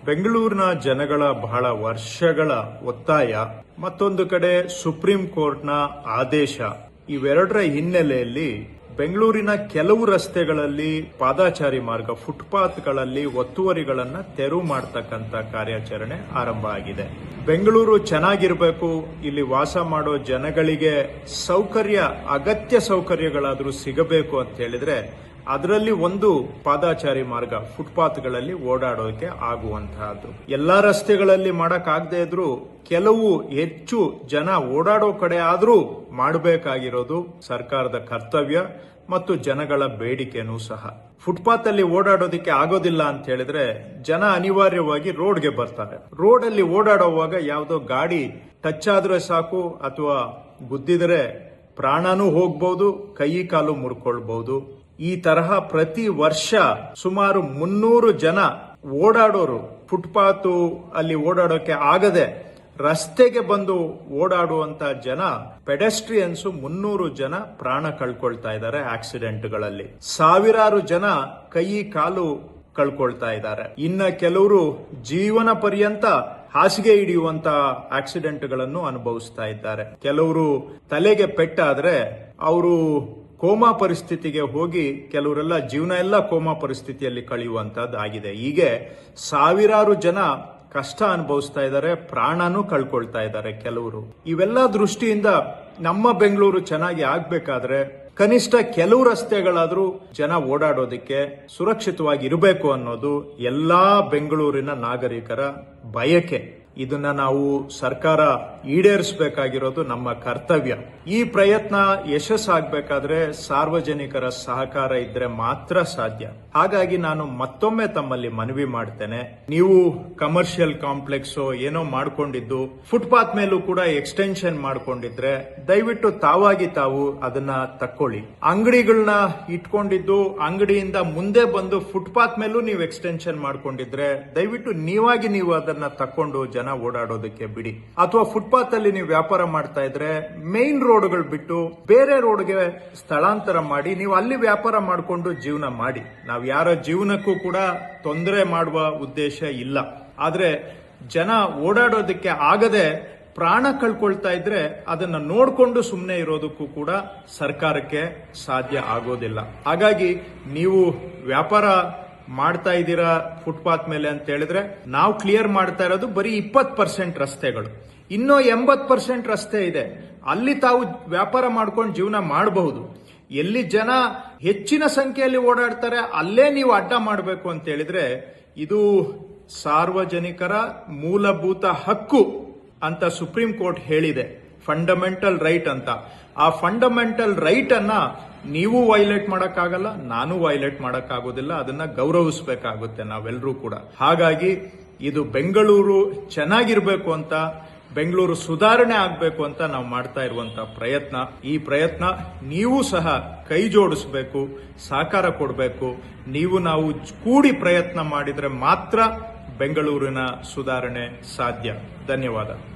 ಬೆಂಗಳೂರಿನ ಜನಗಳ ಬಹಳ ವರ್ಷಗಳ ಒತ್ತಾಯ, ಮತ್ತೊಂದು ಕಡೆ ಸುಪ್ರೀಂ ಕೋರ್ಟ್ನ ಆದೇಶ, ಇವೆರಡರ ಹಿನ್ನೆಲೆಯಲ್ಲಿ ಬೆಂಗಳೂರಿನ ಕೆಲವು ರಸ್ತೆಗಳಲ್ಲಿ ಪಾದಾಚಾರಿ ಮಾರ್ಗ, ಫುಟ್ಪಾತ್ಗಳಲ್ಲಿ ಒತ್ತುವರಿಗಳನ್ನು ತೆರವು ಮಾಡತಕ್ಕಂತ ಕಾರ್ಯಾಚರಣೆ ಆರಂಭ ಆಗಿದೆ. ಬೆಂಗಳೂರು ಚೆನ್ನಾಗಿರಬೇಕು, ಇಲ್ಲಿ ವಾಸ ಮಾಡೋ ಜನಗಳಿಗೆ ಅಗತ್ಯ ಸೌಕರ್ಯಗಳಾದರೂ ಸಿಗಬೇಕು ಅಂತ ಹೇಳಿದ್ರೆ ಅದರಲ್ಲಿ ಒಂದು ಪಾದಾಚಾರಿ ಮಾರ್ಗ, ಫುಟ್ಪಾತ್ಗಳಲ್ಲಿ ಓಡಾಡೋಕೆ ಆಗುವಂತಹದ್ದು. ಎಲ್ಲಾ ರಸ್ತೆಗಳಲ್ಲಿ ಮಾಡಕ್ಕಾಗದೇ ಇದ್ರೂ ಕೆಲವು ಹೆಚ್ಚು ಜನ ಓಡಾಡೋ ಕಡೆ ಆದ್ರೂ ಮಾಡಬೇಕಾಗಿರೋದು ಸರ್ಕಾರದ ಕರ್ತವ್ಯ ಮತ್ತು ಜನಗಳ ಬೇಡಿಕೆನೂ ಸಹ. ಫುಟ್ಪಾತ್ ಅಲ್ಲಿ ಓಡಾಡೋದಕ್ಕೆ ಆಗೋದಿಲ್ಲ ಅಂತ ಹೇಳಿದ್ರೆ ಜನ ಅನಿವಾರ್ಯವಾಗಿ ರೋಡ್ಗೆ ಬರ್ತಾರೆ. ರೋಡ್ ಅಲ್ಲಿ ಓಡಾಡುವಾಗ ಯಾವುದೋ ಗಾಡಿ ಟಚ್ ಆದ್ರೆ ಸಾಕು, ಅಥವಾ ಗುದ್ದಿದ್ರೆ ಪ್ರಾಣನೂ ಹೋಗ್ಬಹುದು, ಕೈ ಕಾಲು ಮುರ್ಕೊಳ್ಬಹುದು. ಈ ತರಹ ಪ್ರತಿ ವರ್ಷ ಸುಮಾರು 300 ಜನ ಓಡಾಡೋರು ಫುಟ್ಪಾತ್ ಅಲ್ಲಿ ಓಡಾಡೋಕೆ ಆಗದೆ ರಸ್ತೆಗೆ ಬಂದು ಓಡಾಡುವಂತ ಜನ, ಪೆಡೆಸ್ಟ್ರಿಯನ್ಸ್ 300 ಜನ ಪ್ರಾಣ ಕಳ್ಕೊಳ್ತಾ ಇದ್ದಾರೆ ಆಕ್ಸಿಡೆಂಟ್ಗಳಲ್ಲಿ. ಸಾವಿರಾರು ಜನ ಕೈ ಕಾಲು ಕಳ್ಕೊಳ್ತಾ ಇದ್ದಾರೆ. ಇನ್ನ ಕೆಲವರು ಜೀವನ ಪರ್ಯಂತ ಹಾಸಿಗೆ ಹಿಡಿಯುವಂತ ಆಕ್ಸಿಡೆಂಟ್ಗಳನ್ನು ಅನುಭವಿಸ್ತಾ ಇದ್ದಾರೆ. ಕೆಲವರು ತಲೆಗೆ ಪೆಟ್ಟಾದ್ರೆ ಅವರು ಕೋಮಾ ಪರಿಸ್ಥಿತಿಗೆ ಹೋಗಿ ಕೆಲವರೆಲ್ಲ ಜೀವನ ಎಲ್ಲ ಕೋಮಾ ಪರಿಸ್ಥಿತಿಯಲ್ಲಿ ಕಳೆಯುವಂತದ್ದಾಗಿದೆ. ಹೀಗೆ ಸಾವಿರಾರು ಜನ ಕಷ್ಟ ಅನುಭವಿಸ್ತಾ ಇದ್ದಾರೆ, ಪ್ರಾಣನೂ ಕಳ್ಕೊಳ್ತಾ ಇದ್ದಾರೆ ಕೆಲವರು. ಇವೆಲ್ಲ ದೃಷ್ಟಿಯಿಂದ ನಮ್ಮ ಬೆಂಗಳೂರು ಚೆನ್ನಾಗಿ ಆಗ್ಬೇಕಾದ್ರೆ ಕನಿಷ್ಠ ಕೆಲವು ರಸ್ತೆಗಳಾದ್ರೂ ಜನ ಓಡಾಡೋದಕ್ಕೆ ಸುರಕ್ಷಿತವಾಗಿ ಇರಬೇಕು ಅನ್ನೋದು ಎಲ್ಲಾ ಬೆಂಗಳೂರಿನ ನಾಗರಿಕರ ಬಯಕೆ. ಇದನ್ನ ನಾವು ಸರ್ಕಾರ ಈಡೇರಿಸಬೇಕಾಗಿರೋದು ನಮ್ಮ ಕರ್ತವ್ಯ. ಈ ಪ್ರಯತ್ನ ಯಶಸ್ಸಾಗಬೇಕಾದ್ರೆ ಸಾರ್ವಜನಿಕರ ಸಹಕಾರ ಇದ್ರೆ ಮಾತ್ರ ಸಾಧ್ಯ. ಹಾಗಾಗಿ ನಾನು ಮತ್ತೊಮ್ಮೆ ತಮ್ಮಲ್ಲಿ ಮನವಿ ಮಾಡ್ತೇನೆ, ನೀವು ಕಮರ್ಷಿಯಲ್ ಕಾಂಪ್ಲೆಕ್ಸ್ ಏನೋ ಮಾಡ್ಕೊಂಡಿದ್ದು ಫುಟ್ಪಾತ್ ಮೇಲೂ ಕೂಡ ಎಕ್ಸ್ಟೆನ್ಷನ್ ಮಾಡ್ಕೊಂಡಿದ್ರೆ ದಯವಿಟ್ಟು ತಾವು ಅದನ್ನ ತಕ್ಕೊಳ್ಳಿ. ಅಂಗಡಿಗಳನ್ನ ಇಟ್ಕೊಂಡಿದ್ದು ಅಂಗಡಿಯಿಂದ ಮುಂದೆ ಬಂದು ಫುಟ್ಪಾತ್ ಮೇಲೂ ನೀವು ಎಕ್ಸ್ಟೆನ್ಷನ್ ಮಾಡ್ಕೊಂಡಿದ್ರೆ ದಯವಿಟ್ಟು ನೀವು ಅದನ್ನ ತಕ್ಕೊಂಡು ಜನ ಓಡಾಡೋದಕ್ಕೆ ಬಿಡಿ. ಅಥವಾ ಫುಟ್ಪಾತ್ ಅಲ್ಲಿ ನೀವು ವ್ಯಾಪಾರ ಮಾಡ್ತಾ ಇದ್ರೆ ಮೇನ್ ರೋಡ್ಗಳು ಬಿಟ್ಟು ಬೇರೆ ರೋಡ್ಗೆ ಸ್ಥಳಾಂತರ ಮಾಡಿ ನೀವು ಅಲ್ಲಿ ವ್ಯಾಪಾರ ಮಾಡಿಕೊಂಡು ಜೀವನ ಮಾಡಿ. ನಾವು ಯಾರ ಜೀವನಕ್ಕೂ ಕೂಡ ತೊಂದರೆ ಮಾಡುವ ಉದ್ದೇಶ ಇಲ್ಲ. ಆದ್ರೆ ಜನ ಓಡಾಡೋದಕ್ಕೆ ಆಗದೆ ಪ್ರಾಣ ಕಳ್ಕೊಳ್ತಾ ಇದ್ರೆ ಅದನ್ನ ನೋಡ್ಕೊಂಡು ಸುಮ್ಮನೆ ಇರೋದಕ್ಕೂ ಕೂಡ ಸರ್ಕಾರಕ್ಕೆ ಸಾಧ್ಯ ಆಗೋದಿಲ್ಲ. ಹಾಗಾಗಿ ನೀವು ವ್ಯಾಪಾರ ಮಾಡ್ತಾ ಇದ್ದೀರಾ ಫುಟ್ಪಾತ್ ಮೇಲೆ ಅಂತ ಹೇಳಿದ್ರೆ ನಾವು ಕ್ಲಿಯರ್ ಮಾಡ್ತಾ ಇರೋದು ಬರೀ 20% ರಸ್ತೆಗಳು. ಇನ್ನೂ 80% ರಸ್ತೆ ಇದೆ, ಅಲ್ಲಿ ತಾವು ವ್ಯಾಪಾರ ಮಾಡ್ಕೊಂಡು ಜೀವನ ಮಾಡಬಹುದು. ಎಲ್ಲಿ ಜನ ಹೆಚ್ಚಿನ ಸಂಖ್ಯೆಯಲ್ಲಿ ಓಡಾಡ್ತಾರೆ ಅಲ್ಲೇ ನೀವು ಅಡ್ಡ ಮಾಡಬೇಕು ಅಂತ ಹೇಳಿದ್ರೆ ಇದು ಸಾರ್ವಜನಿಕರ ಮೂಲಭೂತ ಹಕ್ಕು ಅಂತ ಸುಪ್ರೀಂ ಕೋರ್ಟ್ ಹೇಳಿದೆ, ಫಂಡಮೆಂಟಲ್ ರೈಟ್ ಅಂತ. ಆ ಫಂಡಮೆಂಟಲ್ ರೈಟ್ ಅನ್ನ ನೀವು ವೈಲೇಟ್ ಮಾಡಕ್ಕಾಗಲ್ಲ, ನಾನು ವೈಲೇಟ್ ಮಾಡಕ್ಕಾಗೋದಿಲ್ಲ. ಅದನ್ನ ಗೌರವಿಸಬೇಕಾಗುತ್ತೆ ನಾವೆಲ್ಲರೂ ಕೂಡ. ಹಾಗಾಗಿ ಇದು ಬೆಂಗಳೂರು ಚೆನ್ನಾಗಿರ್ಬೇಕು ಅಂತ, ಬೆಂಗಳೂರು ಸುಧಾರಣೆ ಆಗ್ಬೇಕು ಅಂತ ನಾವು ಮಾಡ್ತಾ ಇರುವಂತ ಪ್ರಯತ್ನ. ಈ ಪ್ರಯತ್ನ ನೀವು ಸಹ ಕೈ ಜೋಡಿಸಬೇಕು, ಸಹಕಾರ ಕೊಡಬೇಕು. ನಾವು ಕೂಡಿ ಪ್ರಯತ್ನ ಮಾಡಿದ್ರೆ ಮಾತ್ರ ಬೆಂಗಳೂರಿನ ಸುಧಾರಣೆ ಸಾಧ್ಯ. ಧನ್ಯವಾದ.